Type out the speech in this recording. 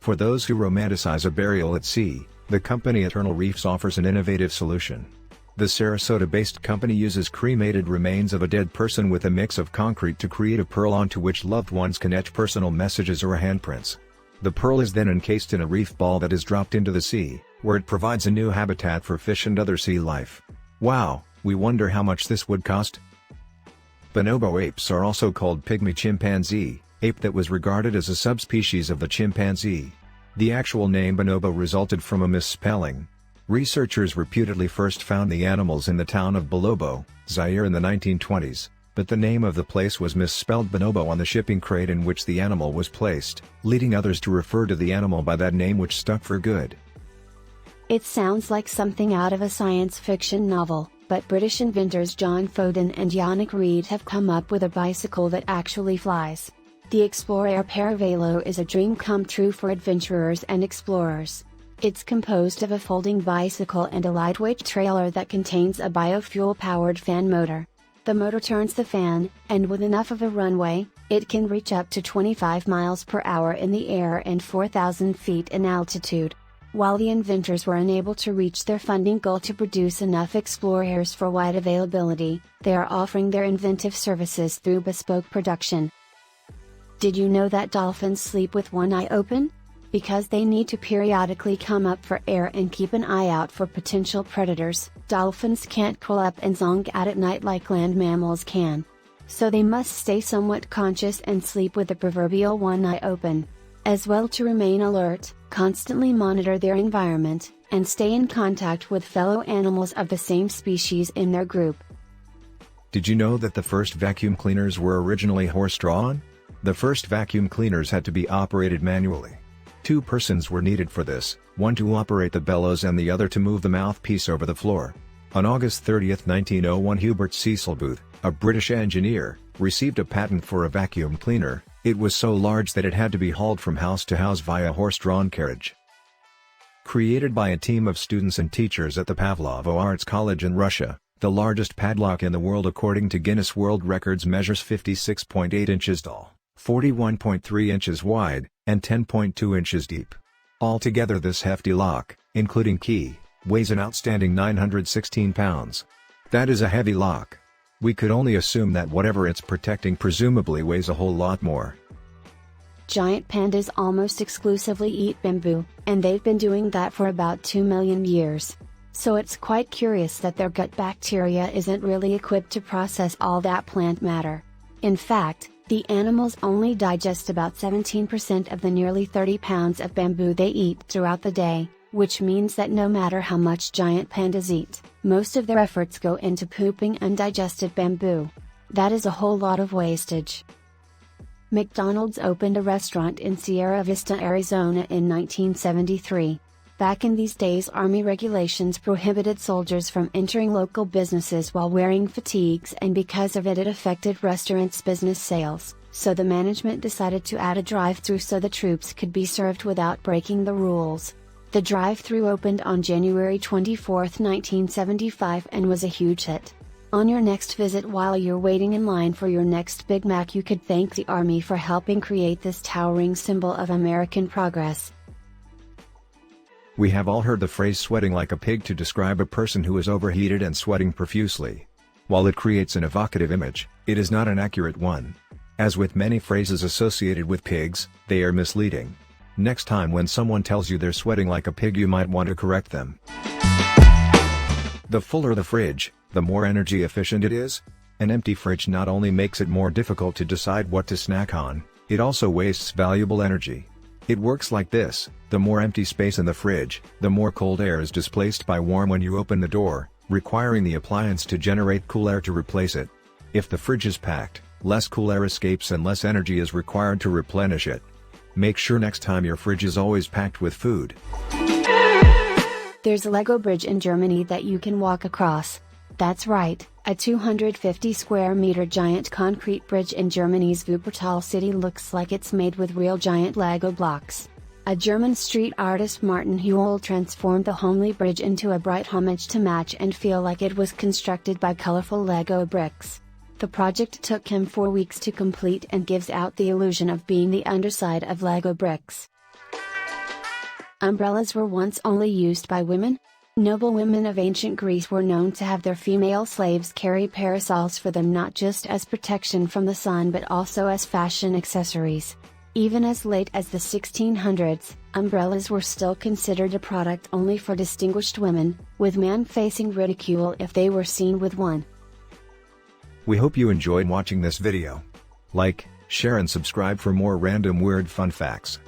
For those who romanticize a burial at sea, the company Eternal Reefs offers an innovative solution. The Sarasota-based company uses cremated remains of a dead person with a mix of concrete to create a pearl onto which loved ones can etch personal messages or handprints. The pearl is then encased in a reef ball that is dropped into the sea, where it provides a new habitat for fish and other sea life. Wow, we wonder how much this would cost? Bonobo apes are also called pygmy chimpanzee, ape that was regarded as a subspecies of the chimpanzee. The actual name bonobo resulted from a misspelling. Researchers reputedly first found the animals in the town of Bonobo, Zaire in the 1920s, but the name of the place was misspelled bonobo on the shipping crate in which the animal was placed, leading others to refer to the animal by that name, which stuck for good. It sounds like something out of a science fiction novel, but British inventors John Foden and Yannick Reed have come up with a bicycle that actually flies. The Explorer Paravelo is a dream come true for adventurers and explorers. It's composed of a folding bicycle and a lightweight trailer that contains a biofuel-powered fan motor. The motor turns the fan, and with enough of a runway, it can reach up to 25 miles per hour in the air and 4,000 feet in altitude. While the inventors were unable to reach their funding goal to produce enough Explorers for wide availability, they are offering their inventive services through bespoke production. Did you know that dolphins sleep with one eye open? Because they need to periodically come up for air and keep an eye out for potential predators, dolphins can't curl up and zonk out at night like land mammals can. So they must stay somewhat conscious and sleep with the proverbial one eye open. As well, to remain alert, constantly monitor their environment, and stay in contact with fellow animals of the same species in their group. Did you know that the first vacuum cleaners were originally horse-drawn? The first vacuum cleaners had to be operated manually. 2 persons were needed for this, one to operate the bellows and the other to move the mouthpiece over the floor. On August 30, 1901, Hubert Cecil Booth, a British engineer, received a patent for a vacuum cleaner. It was so large that it had to be hauled from house to house via horse-drawn carriage. Created by a team of students and teachers at the Pavlovo Arts College in Russia, the largest padlock in the world according to Guinness World Records measures 56.8 inches tall, 41.3 inches wide, and 10.2 inches deep. Altogether, this hefty lock, including key, weighs an outstanding 916 pounds. That is a heavy lock. We could only assume that whatever it's protecting presumably weighs a whole lot more. Giant pandas almost exclusively eat bamboo, and they've been doing that for about 2 million years. So it's quite curious that their gut bacteria isn't really equipped to process all that plant matter. In fact, the animals only digest about 17% of the nearly 30 pounds of bamboo they eat throughout the day, which means that no matter how much giant pandas eat, most of their efforts go into pooping undigested bamboo. That is a whole lot of wastage. McDonald's opened a restaurant in Sierra Vista, Arizona in 1973. Back in these days, Army regulations prohibited soldiers from entering local businesses while wearing fatigues, and because of it, it affected restaurants' business sales, so the management decided to add a drive-thru so the troops could be served without breaking the rules. The drive-thru opened on January 24, 1975 and was a huge hit. On your next visit, while you're waiting in line for your next Big Mac, you could thank the Army for helping create this towering symbol of American progress. We have all heard the phrase sweating like a pig to describe a person who is overheated and sweating profusely. While it creates an evocative image, it is not an accurate one. As with many phrases associated with pigs, they are misleading. Next time when someone tells you they're sweating like a pig, you might want to correct them. The fuller the fridge, the more energy efficient it is. An empty fridge not only makes it more difficult to decide what to snack on, it also wastes valuable energy. It works like this: the more empty space in the fridge, the more cold air is displaced by warm when you open the door, requiring the appliance to generate cool air to replace it. If the fridge is packed, less cool air escapes and less energy is required to replenish it. Make sure next time your fridge is always packed with food. There's a Lego bridge in Germany that you can walk across. That's right, a 250 square meter giant concrete bridge in Germany's Wuppertal city looks like it's made with real giant Lego blocks. A German street artist, Martin Huel, transformed the homely bridge into a bright homage to match and feel like it was constructed by colorful Lego bricks. The project took him 4 weeks to complete and gives out the illusion of being the underside of Lego bricks. Umbrellas were once only used by women? Noble women of ancient Greece were known to have their female slaves carry parasols for them, not just as protection from the sun but also as fashion accessories. Even as late as the 1600s, umbrellas were still considered a product only for distinguished women, with men facing ridicule if they were seen with one. We hope you enjoyed watching this video. Like, share and subscribe for more random weird fun facts.